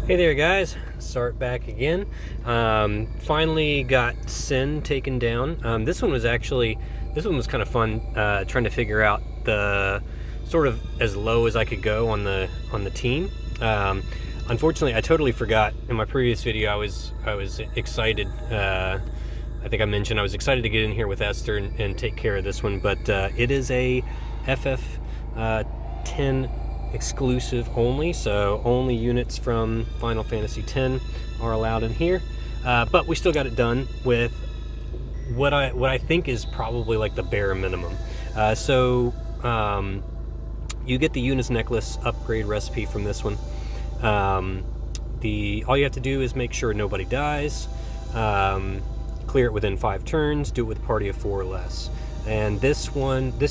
Hey there guys, Start back again. Finally got Sin taken down. This one was kind of fun, trying to figure out the sort of as low as I could go on the team. Unfortunately, I totally forgot in my previous video. I was excited. I think I mentioned I was excited to get in here with Esther and take care of this one, but it is a FF10 exclusive only, so only units from Final Fantasy X are allowed in here, but we still got it done with what I think is probably like the bare minimum. You get the Yuna's necklace upgrade recipe from this one. All you have to do is make sure nobody dies, clear it within 5 turns, do it with a party of 4 or less. And this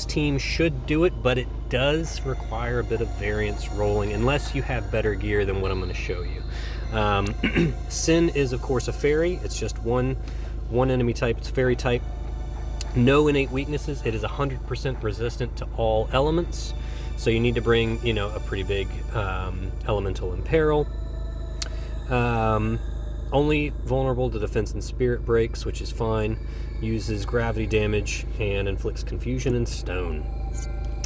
team should do it, but it does require a bit of variance rolling unless you have better gear than what I'm going to show you. Sin is, of course, a fairy. It's just one enemy type. It's fairy type. No innate weaknesses. It is 100% resistant to all elements. So you need to bring, a pretty big elemental in peril. Only vulnerable to defense and spirit breaks, which is fine. Uses gravity damage and inflicts confusion and stone.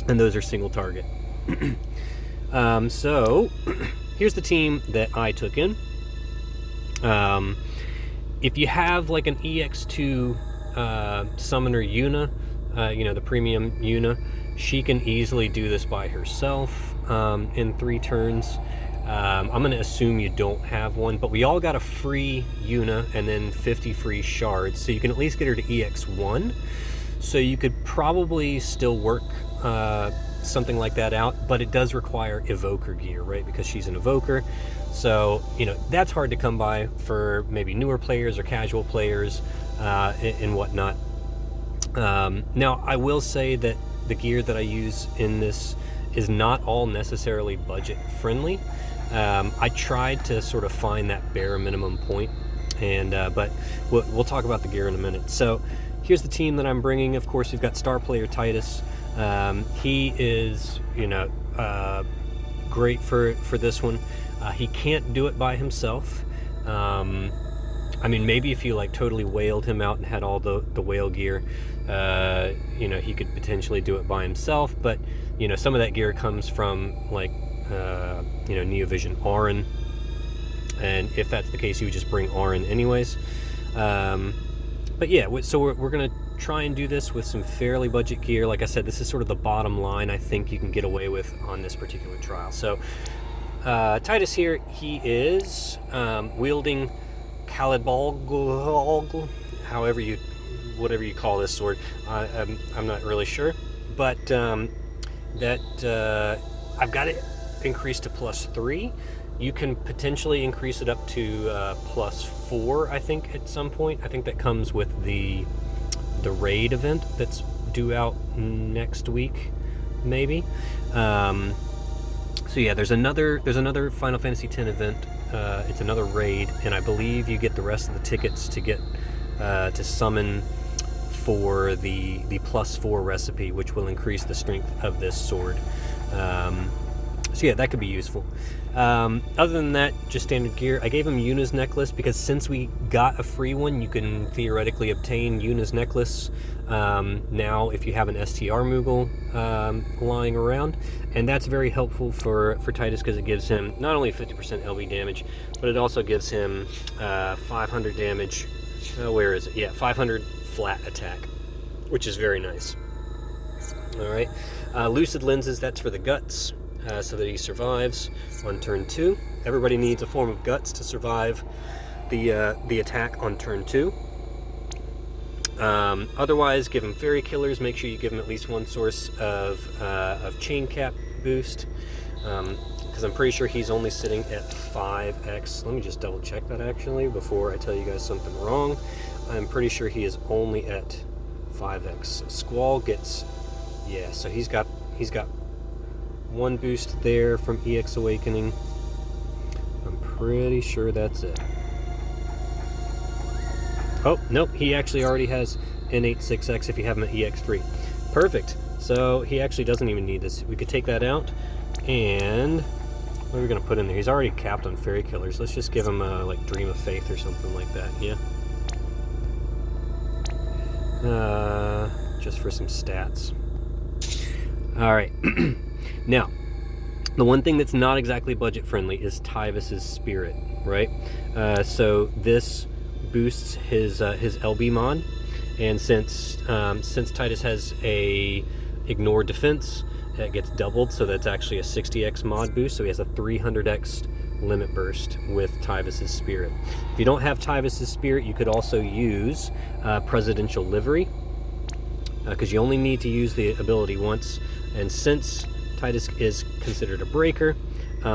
And those are single target. So, here's the team that I took in. If you have like an EX2 summoner Yuna, the premium Yuna, she can easily do this by herself in 3 turns. I'm going to assume you don't have one, but we all got a free Yuna and then 50 free shards, so you can at least get her to EX1. So you could probably still work something like that out, but it does require evoker gear, right? Because she's an evoker. So, that's hard to come by for maybe newer players or casual players and whatnot. Now, I will say that the gear that I use in this is not all necessarily budget friendly. I tried to sort of find that bare minimum point, but we'll talk about the gear in a minute. So here's the team that I'm bringing. Of course, we've got star player Titus. He is, great for this one. He can't do it by himself. Maybe if you like totally whaled him out and had all the whale gear, he could potentially do it by himself. But some of that gear comes from like Neovision Auron, and if that's the case, you would just bring Auron anyways. But yeah, so we're gonna try and do this with some fairly budget gear. Like I said, this is sort of the bottom line I think you can get away with on this particular trial. So Titus here, he is wielding Calidball, whatever you call this sword. I'm not really sure, but I've got it increased to +3. You can potentially increase it up to +4, I think, at some point. I think that comes with the raid event that's due out next week, maybe. So yeah, there's another Final Fantasy X event. It's another raid, and I believe you get the rest of the tickets to get to summon for the +4 recipe, which will increase the strength of this sword. So yeah, that could be useful. Other than that, just standard gear. I gave him Yuna's necklace because since we got a free one, you can theoretically obtain Yuna's necklace now if you have an STR Moogle lying around, and that's very helpful for Titus because it gives him not only 50% LB damage, but it also gives him 500 damage. Where is it? Yeah, 500 flat attack, which is very nice. All right, lucid lenses. That's for the guts. So that he survives on turn 2. Everybody needs a form of guts to survive the attack on turn 2. Otherwise, give him fairy killers. Make sure you give him at least one source of chain cap boost, because I'm pretty sure he's only sitting at 5x. Let me just double check that actually before I tell you guys something wrong. I'm pretty sure he is only at 5x. Squall gets, yeah, so he's got 1 boost there from EX Awakening. I'm pretty sure that's it. Oh, nope, he actually already has innate 6x if you have him at EX3. Perfect. So he actually doesn't even need this. We could take that out and What are we gonna put in there? He's already capped on fairy killers. Let's just give him like Dream of Faith or something like that. Yeah. Just for some stats. All right. Now, the one thing that's not exactly budget friendly is Tyvis's Spirit, right? So this boosts his LB mod, and since Titus has a ignore defense, it gets doubled, so that's actually a 60x mod boost. So he has a 300x limit burst with Tyvis's Spirit. If you don't have Tyvis's Spirit, you could also use Presidential Livery, because you only need to use the ability once. And since Titus is considered a breaker,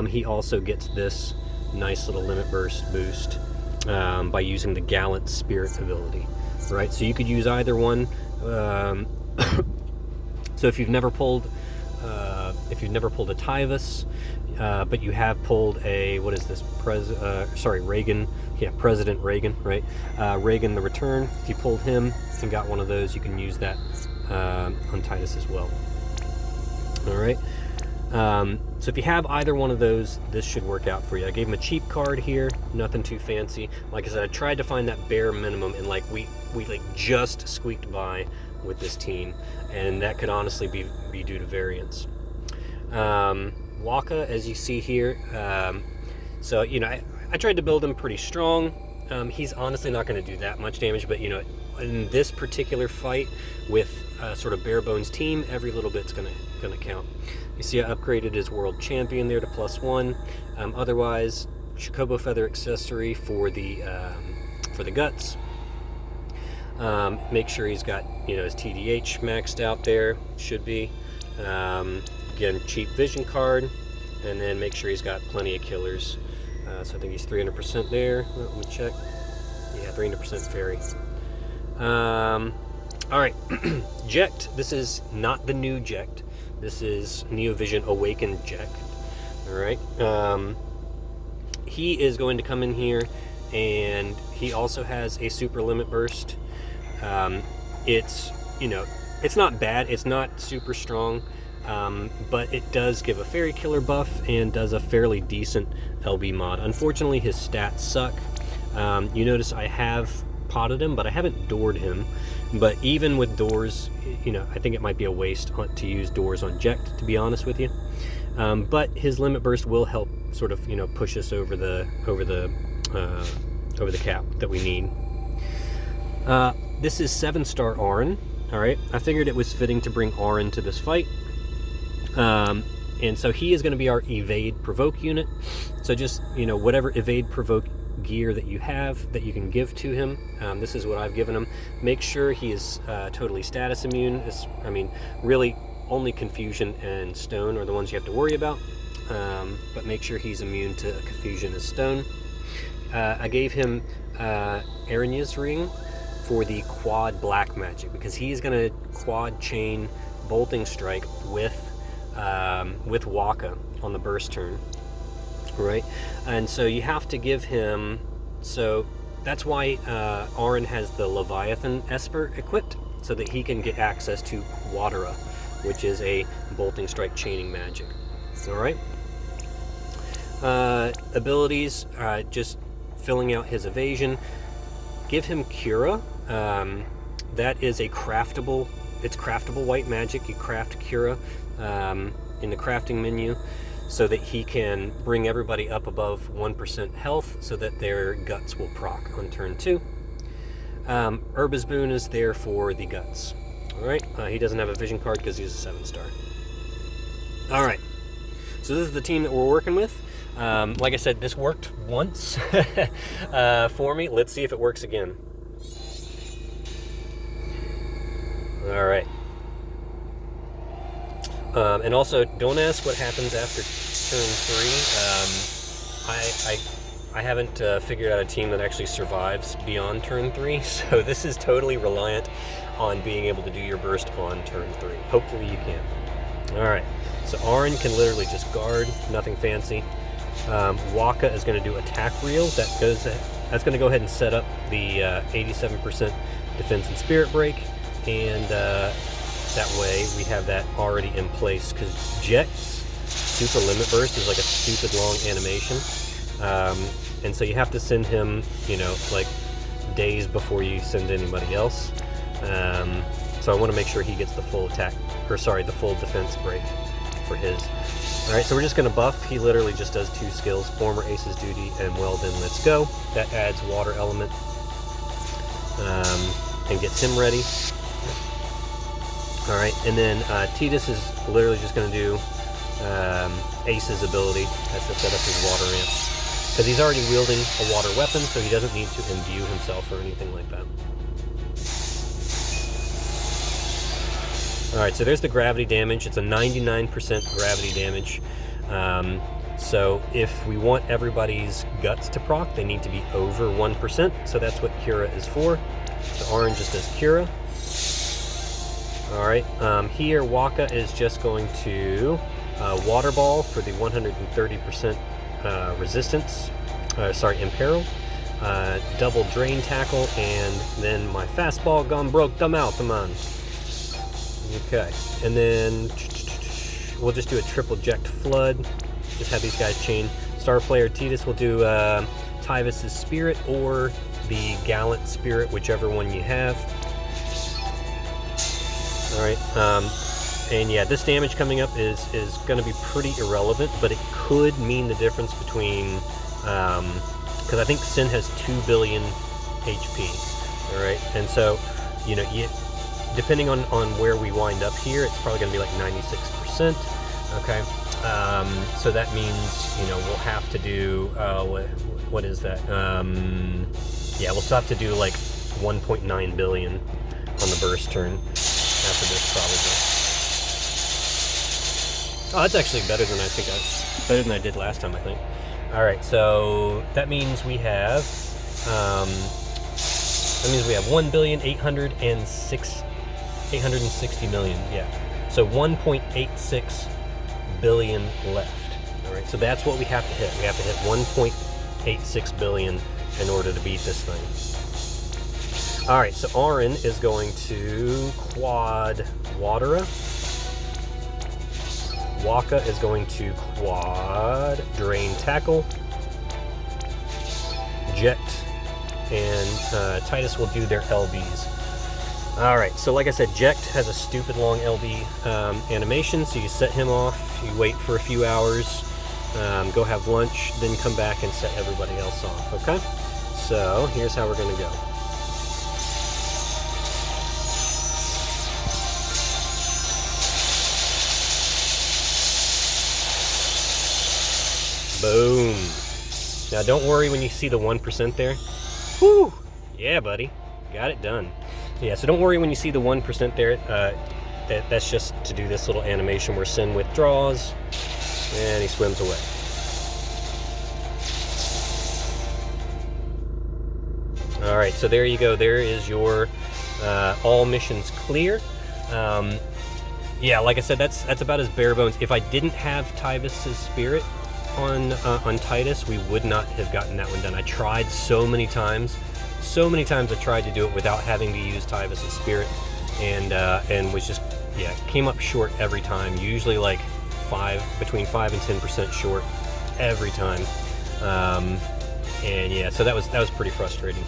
he also gets this nice little limit burst boost by using the Gallant Spirit ability, right? So you could use either one. So if you've never pulled a Tyvis, but you have pulled a, what is this? Reagan. Yeah, President Reagan, right? Reagan the Return. If you pulled him and got one of those, you can use that on Titus as well. All right. So if you have either one of those, this should work out for you. I gave him a cheap card here, nothing too fancy. Like I said, I tried to find that bare minimum, and like we like just squeaked by with this team, and that could honestly be due to variance. Waka, as you see here, so you know, I tried to build him pretty strong. He's honestly not going to do that much damage, but you know, in this particular fight with sort of bare bones team, every little bit's gonna count. You see, I upgraded his world champion there to +1. Otherwise, Chocobo Feather accessory for the guts. Make sure he's got, you know, his TDH maxed out there. Should be. Again, cheap vision card, and then make sure he's got plenty of killers. So I think he's 300% there. Let me check. Yeah, 300% fairy. All right, Jekt. This is not the new Jekt. This is Neovision Awakened Jekt. All right. He is going to come in here, and he also has a super limit burst. It's, you know, it's not bad. It's not super strong, but it does give a fairy killer buff and does a fairly decent LB mod. Unfortunately, his stats suck. You notice I have potted him, but I haven't doored him. But even with doors, you know, I think it might be a waste to use doors on Jekt, to be honest with you. But his limit burst will help sort of, you know, push us over the cap that we need. This is 7-star Auron. All right, I figured it was fitting to bring Auron to this fight. And so he is going to be our evade provoke unit. So just, you know, whatever evade provoke gear that you have that you can give to him, this is what I've given him. Make sure he is totally status immune. I mean, really only confusion and stone are the ones you have to worry about, but make sure he's immune to confusion and stone. I gave him Aranya's ring for the quad black magic, because he's going to quad chain bolting strike with Waka on the burst turn, right? And so you have to give him, so that's why Auron has the Leviathan Esper equipped, so that he can get access to Watera, which is a bolting strike chaining magic. All right. Abilities, just filling out his evasion. Give him Cura. That is a craftable, it's craftable white magic. You craft Cura in the crafting menu, so that he can bring everybody up above 1% health, so that their guts will proc on turn 2. Herba's Boon is there for the guts. All right, he doesn't have a vision card because he's a 7-star. All right, so this is the team that we're working with. Like I said, this worked once for me. Let's see if it works again. All right. And also, don't ask what happens after turn 3. I haven't figured out a team that actually survives beyond turn 3, so this is totally reliant on being able to do your burst on turn 3. Hopefully you can. All right, so Auron can literally just guard, nothing fancy. Waka is going to do attack reels. That's going to go ahead and set up the 87% defense and spirit break, and that way we have that already in place, because Jekt's super limit burst is like a stupid long animation. And so you have to send him, you know, like days before you send anybody else. So I want to make sure he gets the full attack, or sorry, the full defense break for his. Alright, so we're just going to buff. He literally just does 2 skills, Former Ace's Duty and Well Then Let's Go. That adds water element and gets him ready. Alright, and then Tidus is literally just going to do Ace's ability. That's to set up his water ramp. Because he's already wielding a water weapon, so he doesn't need to imbue himself or anything like that. Alright, so there's the gravity damage. It's a 99% gravity damage. So if we want everybody's guts to proc, they need to be over 1%. So that's what Cura is for. So Orange just does Cura. Alright, here Waka is just going to Water Ball for the 130% resistance. Imperil. Double Drain Tackle, and then my fastball gun broke them out, come on. Okay, and then we'll just do a triple Ject Flood. Just have these guys chain. Star player Tidus will do Tyvus's Spirit or the Gallant Spirit, whichever one you have. Alright, and yeah, this damage coming up is going to be pretty irrelevant, but it could mean the difference between, because I think Sin has 2 billion HP, alright, and so, you know, depending on where we wind up here, it's probably going to be like 96%, okay, so that means, you know, we'll have to do, what is that, yeah, we'll still have to do like 1.9 billion on the burst turn after this, probably. Oh, that's actually better than better than I did last time, I think. All right, so that means we have 1,860 million. Yeah, so 1.86 billion left. All right, so that's what we have to hit. We have to hit 1.86 billion in order to beat this thing. All right, so Auron is going to quad Watera. Waka is going to quad Drain Tackle. Ject and Tidus will do their LBs. Alright, so like I said, Ject has a stupid long LB animation, so you set him off, you wait for a few hours, go have lunch, then come back and set everybody else off, okay? So, here's how we're going to go. Boom. Now don't worry when you see the 1% there. Whew! Yeah, buddy. Got it done. Yeah, so don't worry when you see the 1% there. That's just to do this little animation where Sin withdraws, and he swims away. Alright, so there you go. There is your all missions clear. Yeah, like I said, that's about as bare bones. If I didn't have Tyvus's Spirit on Tidus, we would not have gotten that one done. I tried so many times. So many times I tried to do it without having to use Tyvus's Spirit, and was just, yeah, came up short every time. Usually like between 5 and 10% short every time. And yeah, so that was pretty frustrating.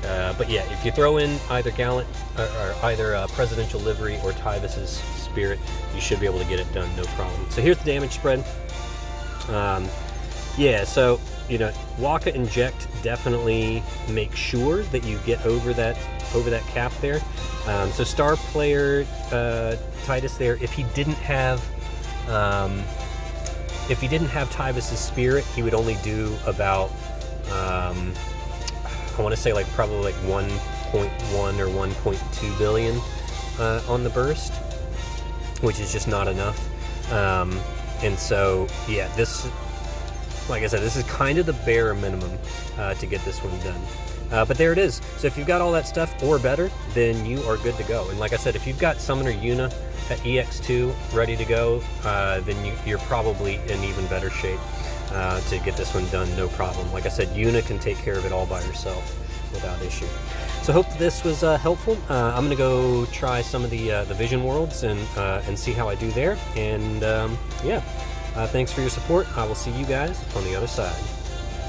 But yeah, if you throw in either Gallant or either Presidential Livery or Tyvus's Spirit, you should be able to get it done, no problem. So here's the damage spread. Yeah, so, you know, Waka and Ject definitely make sure that you get over that cap there. So star player Tidus there, if he didn't have Tyvus's Spirit, he would only do about I want to say like probably like 1.1 or 1.2 billion on the burst, which is just not enough. And so, yeah, this, like I said, this is kind of the bare minimum to get this one done. But there it is. So if you've got all that stuff or better, then you are good to go. And like I said, if you've got Summoner Yuna at EX2 ready to go, then you're probably in even better shape to get this one done, no problem. Like I said, Yuna can take care of it all by herself without issue. So hope this was helpful. I'm going to go try some of the Vision Worlds and see how I do there. And yeah, Thanks for your support. I will see you guys on the other side.